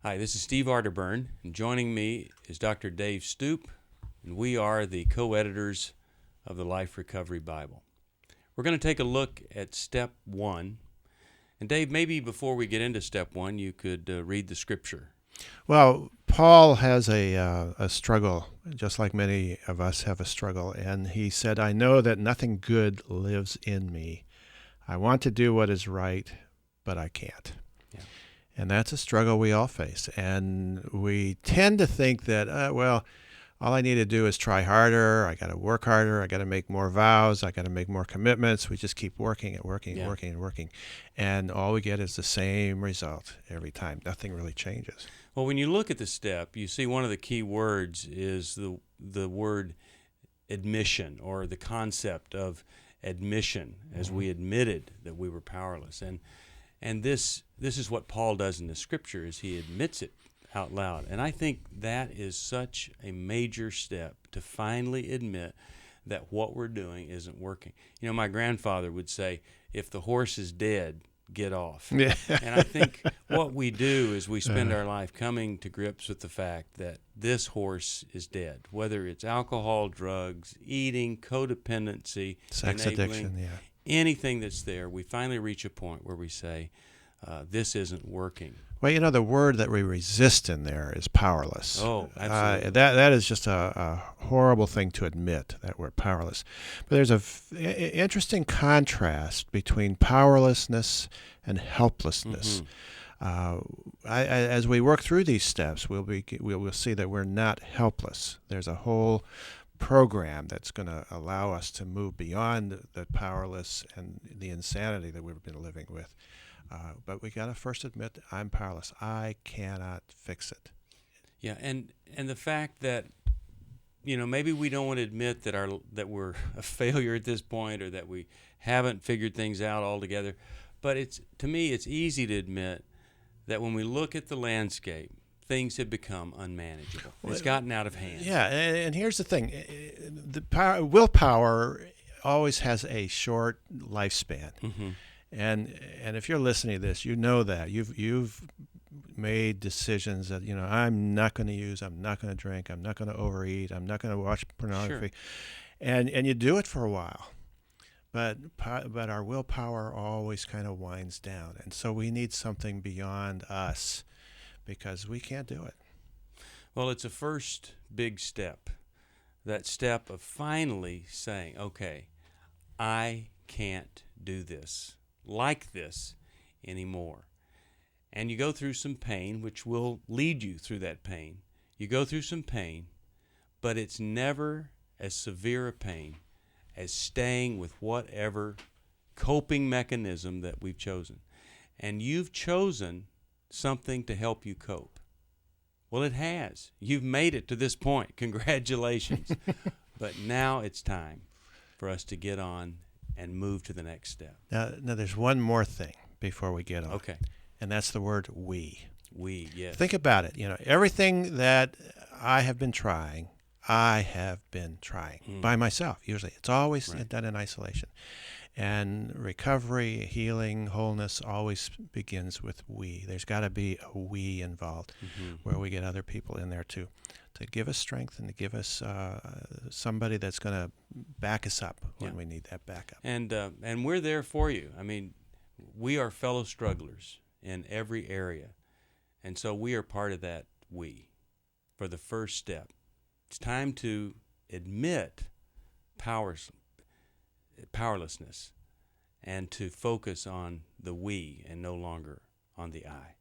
Hi, this is Steve Arterburn, and joining me is Dr. Dave Stoop, and we are the co-editors of the Life Recovery Bible. We're going to take a look at Step 1. And Dave, maybe before we get into Step 1, you could read the scripture. Well, Paul has a struggle, just like many of us have a struggle, and he said, I know that nothing good lives in me. I want to do what is right, but I can't. Yeah. And that's a struggle we all face. And we tend to think that, all I need to do is try harder. I got to work harder. I got to make more vows. I got to make more commitments. We just keep working and working and working and working. And all we get is the same result every time. Nothing really changes. Well, when you look at the step, you see one of the key words is the word admission, or the concept of admission, as we admitted that we were powerless. And this is what Paul does in the scripture, is he admits it out loud. And I think that is such a major step, to finally admit that what we're doing isn't working. You know, my grandfather would say, if the horse is dead, get off. Yeah. And I think what we do is we spend our life coming to grips with the fact that this horse is dead, whether it's alcohol, drugs, eating, codependency, Sex addiction, anything that's there. We finally reach a point where we say, this isn't working. Well, you know, the word that we resist in there is powerless. Oh, absolutely. That is just a horrible thing to admit, that we're powerless. But there's an interesting contrast between powerlessness and helplessness. As we work through these steps, we'll see that we're not helpless. There's a whole program that's going to allow us to move beyond the powerless and the insanity that we've been living with. But we got to first admit, I'm powerless. I cannot fix it. Yeah, and the fact that, you know, maybe we don't want to admit that we're a failure at this point, or that we haven't figured things out altogether. But to me, it's easy to admit that when we look at the landscape, things have become unmanageable. It's gotten out of hand. Yeah, and here's the thing: willpower always has a short lifespan. Mm-hmm. And if you're listening to this, you know that you've made decisions that, you know, I'm not going to use, I'm not going to drink, I'm not going to overeat, I'm not going to watch pornography, Sure. and you do it for a while, but our willpower always kind of winds down, and so we need something beyond us, because we can't do it. Well, it's a first big step, that step of finally saying, okay, I can't do this like this anymore. And you go through some pain, which will lead you through that pain. You go through some pain, but it's never as severe a pain as staying with whatever coping mechanism that we've chosen. And you've chosen something to help you cope. Well, it has. You've made it to this point. Congratulations. But now it's time for us to get on and move to the next step. Now there's one more thing before we get on. Okay. And that's the word we. We, yes. Think about it. You know, everything that I have been trying by myself, usually. It's always done in isolation. And recovery, healing, wholeness always begins with we. There's got to be a we involved, where we get other people in there to give us strength and to give us somebody that's going to back us up when we need that backup. And we're there for you. I mean, we are fellow strugglers in every area. And so we are part of that we for the first step. It's time to admit powerlessness and to focus on the we and no longer on the I.